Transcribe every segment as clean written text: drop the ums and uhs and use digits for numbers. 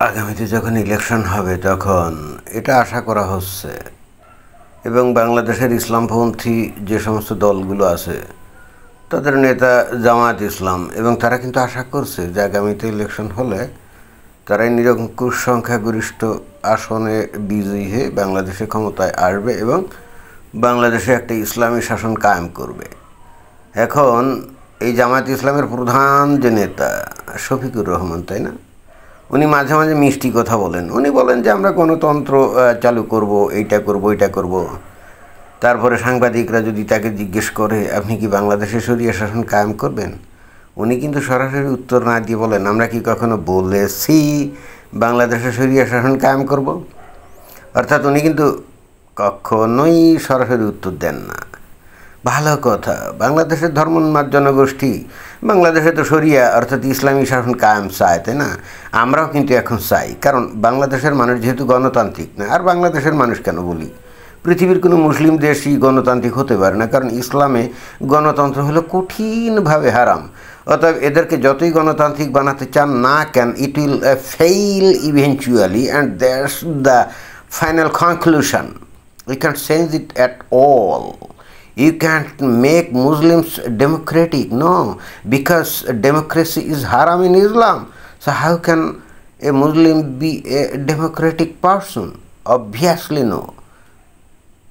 আগামীতে যখন ইলেকশন হবে তখন এটা আশা করা হচ্ছে, এবং বাংলাদেশের ইসলামপন্থী যে সমস্ত দলগুলো আছে তাদের নেতা জামায়াত ইসলাম, এবং তারা কিন্তু আশা করছে যে আগামীতে ইলেকশন হলে তারাই নিরঙ্কুশ সংখ্যাগরিষ্ঠ আসনে বিজয়ী হয়ে বাংলাদেশে ক্ষমতায় আসবে এবং বাংলাদেশে একটা ইসলামী শাসন কায়েম করবে। এখন এই জামায়াত ইসলামের প্রধান যে নেতা শফিকুর রহমান, তাই না, উনি মাঝে মাঝে মিষ্টি কথা বলেন। উনি বলেন যে আমরা গণতন্ত্র চালু করব, এইটা করব, ওইটা করব। তারপরে সাংবাদিকরা যদি তাকে জিজ্ঞেস করে আপনি কি বাংলাদেশে শরিয়া শাসন কায়েম করবেন, উনি কিন্তু সরাসরি উত্তর না দিয়ে বলেন আমরা কি কখনো বলেছি বাংলাদেশে শরিয়া শাসন কায়েম করব। অর্থাৎ উনি কিন্তু কখনোই সরাসরি উত্তর দেন না। ভালো কথা, বাংলাদেশের ধর্মোন্মাদ জনগোষ্ঠী বাংলাদেশে তো শরিয়া অর্থাৎ ইসলামী শাসন কায়েম চায়, তাই না? আমরাও কিন্তু এখন চাই, কারণ বাংলাদেশের মানুষ যেহেতু গণতান্ত্রিক না। আর বাংলাদেশের মানুষ কেন বলি, পৃথিবীর কোনো মুসলিম দেশই গণতান্ত্রিক হতে পারে না, কারণ ইসলামে গণতন্ত্র হলো কঠিনভাবে হারাম। অতএব এদেরকে যতই গণতান্ত্রিক বানাতে চান না কেন, it will fail eventually, and that's the final conclusion. We can't change it at all. You can't make Muslims democratic, no, because democracy is haram in Islam. So how can a Muslim be a democratic person? Obviously no.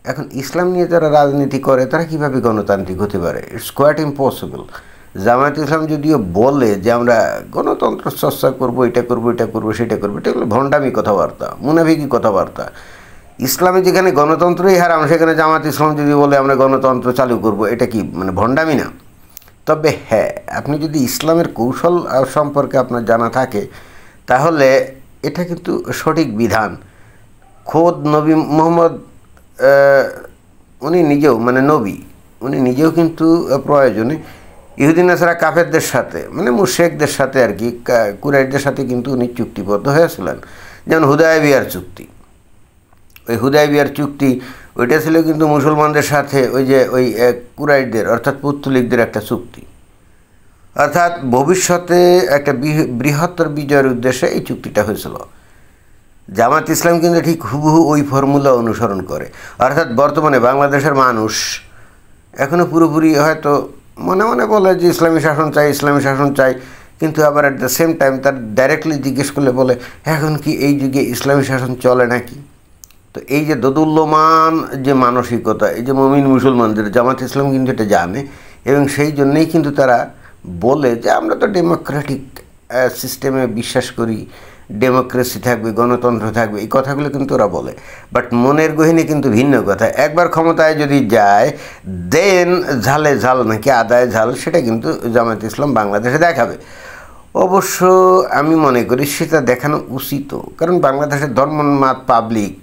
এখন ইসলাম নিয়ে যারা রাজনীতি করে তারা কীভাবে গণতান্ত্রিক হতে পারে? It's quite impossible. Jamaat Islam যদিও বলে যে আমরা গণতন্ত্র চর্চা করবো, এটা করবো, এটা করবো, সেটা করবো, এটা হলো ভণ্ডামি কথাবার্তা, মুনাফিকি কথাবার্তা। ইসলামে যেখানে গণতন্ত্রই হারাম সেখানে জামাত ইসলাম যদি বলে আমরা গণতন্ত্র চালু করব, এটা কি মানে ভণ্ডামি না? তবে হ্যাঁ, আপনি যদি ইসলামের কৌশল সম্পর্কে আপনার জানা থাকে তাহলে এটা কিন্তু সঠিক বিধান। খোদ নবী মোহাম্মদ উনি নিজেও মানে নবী, উনি নিজেও কিন্তু প্রয়োজনে ইহুদি নাসারা কাফেরদের সাথে মানে মুশরিকদের সাথে আর কি, কুরাইশদের সাথে কিন্তু উনি চুক্তিবদ্ধ হয়েছিলেন। যেমন হুদায়বিয়ার চুক্তি, ওই হুদায়বিয়ার চুক্তি ওইটা ছিল কিন্তু মুসলমানদের সাথে ওই যে ওই কুরাইশদের অর্থাৎ পৌত্তলিকদের একটা চুক্তি, অর্থাৎ ভবিষ্যতে একটা বৃহত্তর বিজয়ের উদ্দেশ্যে এই চুক্তিটা হয়েছিল। জামাত ইসলাম কিন্তু ঠিক হুবহু ওই ফর্মুলা অনুসরণ করে। অর্থাৎ বর্তমানে বাংলাদেশের মানুষ এখনও পুরোপুরি হয়তো মনে মনে বলে যে ইসলামী শাসন চাই, ইসলামী শাসন চাই, কিন্তু আবার অ্যাট দ্য সেম টাইম তার ডাইরেক্টলি জিজ্ঞেস করলে বলে এখন কি এই যুগে ইসলামী শাসন চলে নাকি? তো এই যে দোদুল্যমান যে মানসিকতা, এই যে মুমিন মুসলমানদের, জামাত ইসলাম কিন্তু এটা জানে, এবং সেই জন্যেই কিন্তু তারা বলে যে আমরা তো ডেমোক্রেটিক সিস্টেমে বিশ্বাস করি, ডেমোক্রেসি থাকবে, গণতন্ত্র থাকবে, এই কথাগুলো কিন্তু ওরা বলে। বাট মনের গহীনে কিন্তু ভিন্ন কথা। একবার ক্ষমতায় যদি যায় দেন ঝালে ঝাল নাকি আদায় ঝাল, সেটা কিন্তু জামাত ইসলাম বাংলাদেশে দেখাবে। অবশ্য আমি মনে করি সেটা দেখানো উচিত, কারণ বাংলাদেশের ধর্মোন্মাদ পাবলিক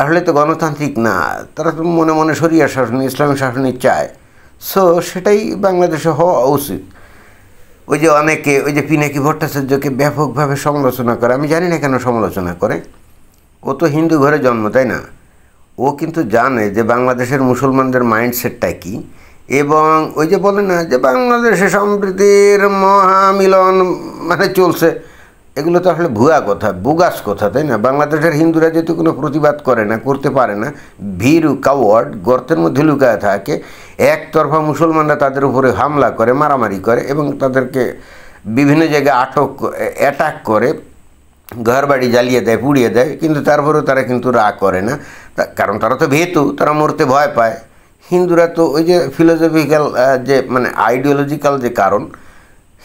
আসলে তো গণতান্ত্রিক না, তারা তো মনে মনে শরিয়া শাসন, ইসলামী শাসনই চায়। সো সেটাই বাংলাদেশে হওয়া উচিত। ওই যে অনেকে ওই যে পিনাকি ভট্টাচার্যকে ব্যাপকভাবে সমালোচনা করে, আমি জানি না কেন সমালোচনা করে। ও তো হিন্দু ঘরে জন্ম, তাই না? ও কিন্তু জানে যে বাংলাদেশের মুসলমানদের মাইন্ডসেটটা কী, এবং ওই যে বলে না যে বাংলাদেশে সম্প্রীতির মহামিলন মানে চলছে, এগুলো তো আসলে ভুয়া কথা, বোগাস কথা, তাই না? বাংলাদেশের হিন্দুরা যেহেতু কোনো প্রতিবাদ করে না, করতে পারে না, ভীরু কাওয়ার্ড, গর্তের মধ্যে লুকায় থাকে, একতরফা মুসলমানরা তাদের উপরে হামলা করে, মারামারি করে, এবং তাদেরকে বিভিন্ন জায়গায় অ্যাটাক করে, ঘরবাড়ি জ্বালিয়ে দেয়, পুড়িয়ে দেয়, কিন্তু তারপরেও তারা কিন্তু রাগ করে না, কারণ তারা তো ভীতু, তারা মরতে ভয় পায়। হিন্দুরা তো ওই যে ফিলোসফিক্যাল যে মানে আইডিওলজিক্যাল যে কারণ,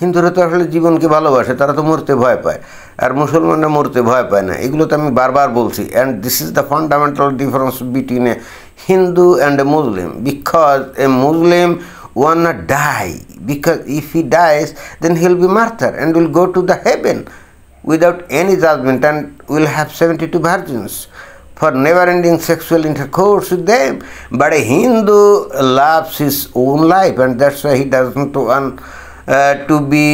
হিন্দুরা তো আসলে জীবনকে ভালোবাসে, তারা তো মরতে ভয় পায়, আর মুসলমানরা মরতে ভয় পায় না। এগুলো তো আমি বারবার বলছি। And this is the fundamental difference between A Hindu and a Muslim, because A Muslim will not die, because if he dies then he will be martyr and will go to the heaven without any judgment, and will have 72 virgins for never-ending sexual intercourse with them. But a Hindu loves his own life, and that's why he doesn't want to be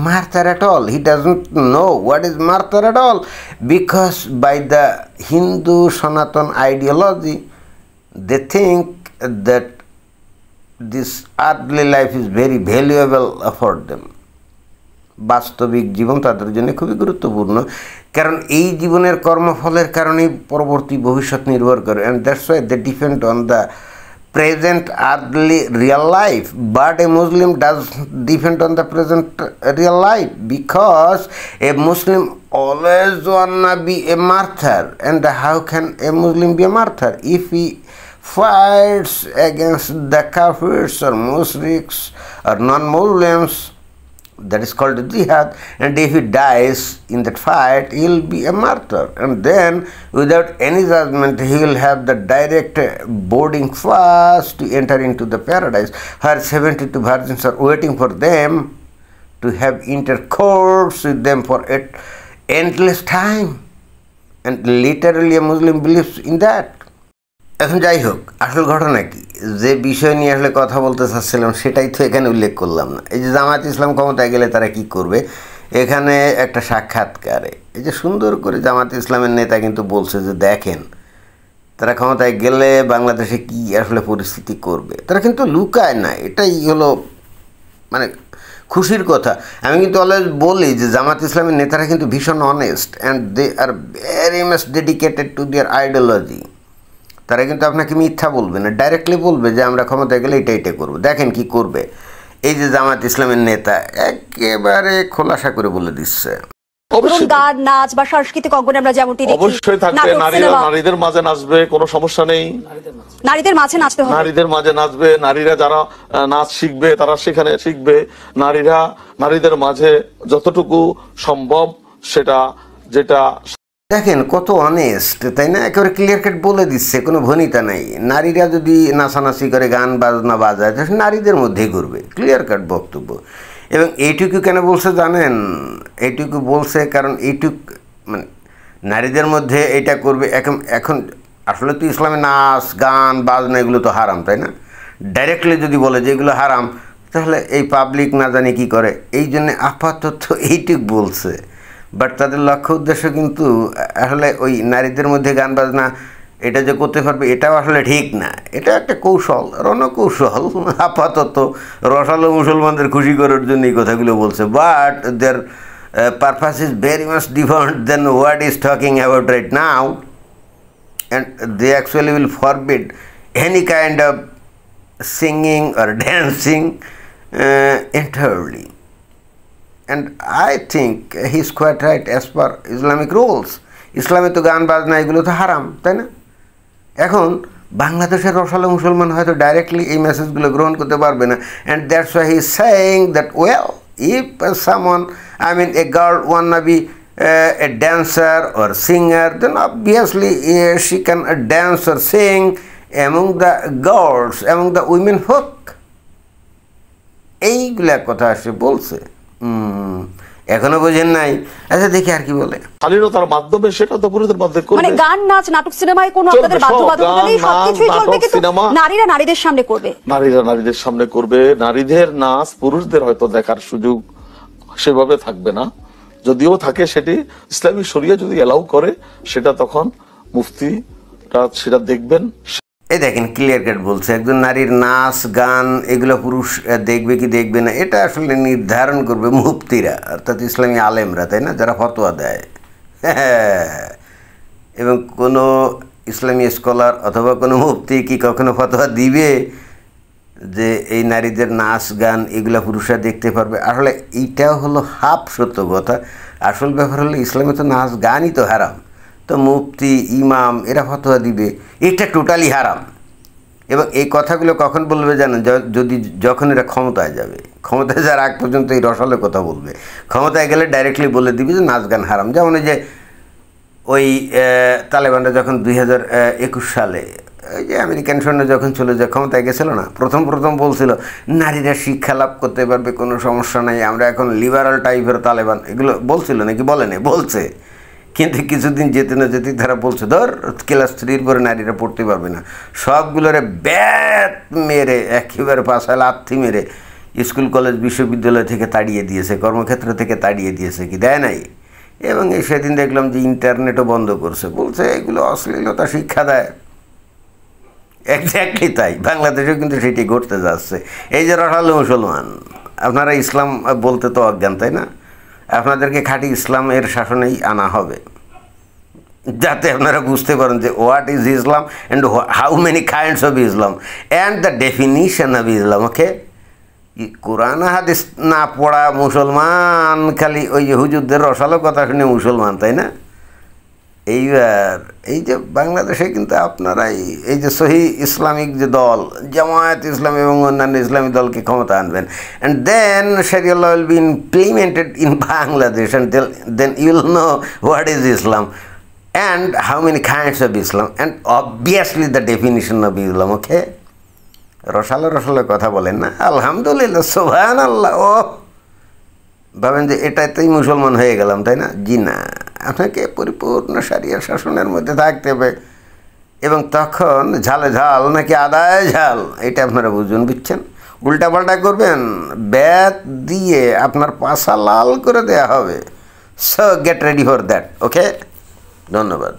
martyr at all. He doesn't know what is martyr at all, because by the Hindu Sanatan ideology they think that this earthly life is very valuable for them. বাস্তবিক জীবন তাদের জন্য খুবই গুরুত্বপূর্ণ, কারণ এই জীবনের কর্মফলের কারণেই পরবর্তী ভবিষ্যৎ নির্ভর করে, and that's why they depend on the present earthly real life. But a Muslim does depend on the present real life, because a Muslim always wanna be a martyr. And how can a Muslim be a martyr? If he fights against the kafirs or mushriks or non-Muslims, that is called jihad, and if he dies in that fight, he will be a martyr, and then without any judgment he will have the direct boarding pass to enter into the paradise, where 72 virgins are waiting for them to have intercourse with them for an endless time, and literally a Muslim believes in that. এখন যাই হোক, আসল ঘটনা কি, যে বিষয় নিয়ে আসলে কথা বলতে চাচ্ছিলাম সেটাই তো এখানে উল্লেখ করলাম না। এই যে জামাত ইসলাম ক্ষমতায় গেলে তারা কি করবে, এখানে একটা সাক্ষাৎকারে এই যে সুন্দর করে জামাত ইসলামের নেতা কিন্তু বলছে যে দেখেন তারা ক্ষমতায় গেলে বাংলাদেশে কি আসলে পরিস্থিতি করবে। তারা কিন্তু লুকায় না, এটাই হলো মানে খুশির কথা। আমি কিন্তু অলওয়েজ বলি যে জামাত ইসলামের নেতারা কিন্তু ভীষণ honest, and they are very much dedicated to their ideology. তারা কিন্তু আপনাকে মিথ্যা বলবে না, ডাইরেক্টলি বলবে যে আমরা ক্ষমতায় গেলে এটা করবো, দেখেন কি করবে। এই যে জামাত ইসলামের নেতা একেবারে খোলাসা করে বলে দিচ্ছে। গান, নাচ বা সাংস্কৃতিক অঙ্গনে আমরা যেমনটি দেখি অবশ্যই থাকবে, নারীদের মাঝে নাচবে, কোনো সমস্যা নেই। নারীদের মাঝে নাচতে হবে, নারীদের মাঝে নাচবে, নারীরা যারা নাচ শিখবে তারা সেখানে শিখবে। নারীদের মাঝে যতটুকু সম্ভব সেটা, যেটা দেখেন কত অনেস্ট, তাই না? একেবারে ক্লিয়ার কাট বলে দিচ্ছে, কোনো ভনিতা নাই। নারীরা যদি নাচানাচি করে, গান বাজনা বাজায়, তাহলে নারীদের মধ্যেই করবে, ক্লিয়ার কাট বক্তব্য। এবং এইটুকু কেন বলছে জানেন? এইটুকু বলছে কারণ এইটুক মানে নারীদের মধ্যে এটা করবে। এখন আসলে তো ইসলামে নাচ গান বাজনা এগুলো তো হারাম, তাই না? ডাইরেক্টলি যদি বলে যে এগুলো হারাম, তাহলে এই পাবলিক না জানি কী করে। এই জন্যে আপাতত এইটুক বলছে, বাট তাদের লক্ষ্য উদ্দেশ্য কিন্তু আসলে ওই নারীদের মধ্যে গান বাজনা এটা যে করতে পারবে এটাও আসলে ঠিক না। এটা একটা কৌশল, রণকৌশল। আপাতত রসালো মুসলমানদের খুশি করার জন্য এই কথাগুলো বলছে, but their purpose is very much different than what is talking about right now, and they actually will forbid any kind of singing or dancing entirely. And I think he's quite right as per Islamic rules. ইসলামে তো গান বাজনা এগুলো তো হারাম, তাই না? এখন বাংলাদেশের রসালো মুসলমান হয়তো ডাইরেক্টলি এই মেসেজগুলো গ্রহণ করতে পারবে না, and that's why he is saying that well if someone a girl wanna be a dancer or singer, then obviously she can dance or sing among the girls, among the women folk. এইগুলা কথা সে বলছে। এখনো বোঝেন নাই? আচ্ছা দেখি আর কি বলে। শালীনতার মাধ্যমে সেটা তো পুরুষদের মধ্যে করবে, মানে গান নাচ নাটক সিনেমায় কোনো আপনাদের বাধ্যবাধকতা নেই, সবকিছুই চলবে, কিন্তু নারীরা নারীদের সামনে করবে। নারীদের সামনে করবে। নারীদের নাচ পুরুষদের হয়তো দেখার সুযোগ সেভাবে থাকবে না, যদিও থাকে সেটি ইসলামী শরিয়া যদি এলাউ করে সেটা তখন মুফতিরা সেটা দেখবেন। এই দেখেন ক্লিয়ার কাট বলছে, একজন নারীর নাচ গান এগুলো পুরুষ দেখবে কি দেখবে না এটা আসলে নির্ধারণ করবে মুফতিরা, অর্থাৎ ইসলামী আলেমরা, তাই না? যারা ফতোয়া দেয়। এবং কোনো ইসলামী স্কলার অথবা কোনো মুফতি কি কখনো ফতোয়া দিবে যে এই নারীদের নাচ গান এগুলো পুরুষরা দেখতে পারবে? আসলে এইটাও হলো হাফ সত্য কথা। আসল ব্যাপার হলো ইসলামে তো নাচ গানই তো হারাম, তো মুফতি ইমাম এরা ফতোয়া দিবে এটা টোটালি হারাম। এবং এই কথাগুলো কখন বলবে জানেন? যখন এরা ক্ষমতায় যাবে, ক্ষমতায় যাওয়ার আগ পর্যন্ত এই রসালো কথা বলবে, ক্ষমতায় গেলে ডাইরেক্টলি বলে দিবে যে নাচ গান হারাম। যেমন ওই যে ওই তালেবানরা যখন 2021 সালে ওই যে আমেরিকান সৈন্য যখন চলে যায় ক্ষমতায় গেছিল না, প্রথম বলছিল নারীরা শিক্ষা লাভ করতে পারবে, কোনো সমস্যা নাই, আমরা এখন লিবারাল টাইপের তালেবান, এগুলো বলছিল নাকি? বলেনি, বলছে। কিন্তু কিছুদিন যেতে না যেতেই তারা বলছে ধর ক্লাস 3 পরে নারীরা পড়তে পারবে না, সবগুলোরে ব্যাট মেরে একেবারে পাশায় লাথি মেরে স্কুল কলেজ বিশ্ববিদ্যালয় থেকে তাড়িয়ে দিয়েছে, কর্মক্ষেত্র থেকে তাড়িয়ে দিয়েছে, কি দেয় নাই? এবং এই সেদিন দেখলাম যে ইন্টারনেটও বন্ধ করছে, বলছে এগুলো অশ্লীলতা শিক্ষা দেয়। এক্স্যাক্টলি তাই, বাংলাদেশেও কিন্তু সেটি ঘটতে যাচ্ছে। এই যে রসালো মুসলমান, আপনারা ইসলাম বলতে তো অজ্ঞান, তাই না? আপনাদেরকে খাঁটি ইসলামের শাসনেই আনা হবে, যাতে আপনারা বুঝতে পারেন যে what is Islam and how many kinds of Islam and the definition of Islam. Okay, কোরআন হাদিস না পড়া মুসলমান খালি ওই যে হুজুরদের রসালো কথা শুনে মুসলমান, তাই না? এইবার এই যে বাংলাদেশে কিন্তু আপনারাই এই যে সহি ইসলামিক যে দল জামায়াত ইসলাম এবং অন্যান্য ইসলামী দলকে ক্ষমতা আনবেন, and then sharia law will be implemented in Bangladesh, and then you will know what is Islam and how many kinds of Islam and obviously the definition of Islam. Okay, রসালো রসালো কথা বলেন না, আলহামদুলিল্লাহ, সুবহানাল্লাহ, ও ভাবেন যে এটাতেই মুসলমান হয়ে গেলাম, তাই না? জি না, আপনাকে পরিপূর্ণ শারিয়া শাসনের মধ্যে থাকতে হবে, এবং তখন ঝালে ঝাল নাকি আদায় ঝাল এটা আপনারা বুঝছেন। উল্টাপাল্টা করবেন, ব্যাত দিয়ে আপনার পাছা লাল করে দেয়া হবে। So get ready for that. Okay, ধন্যবাদ।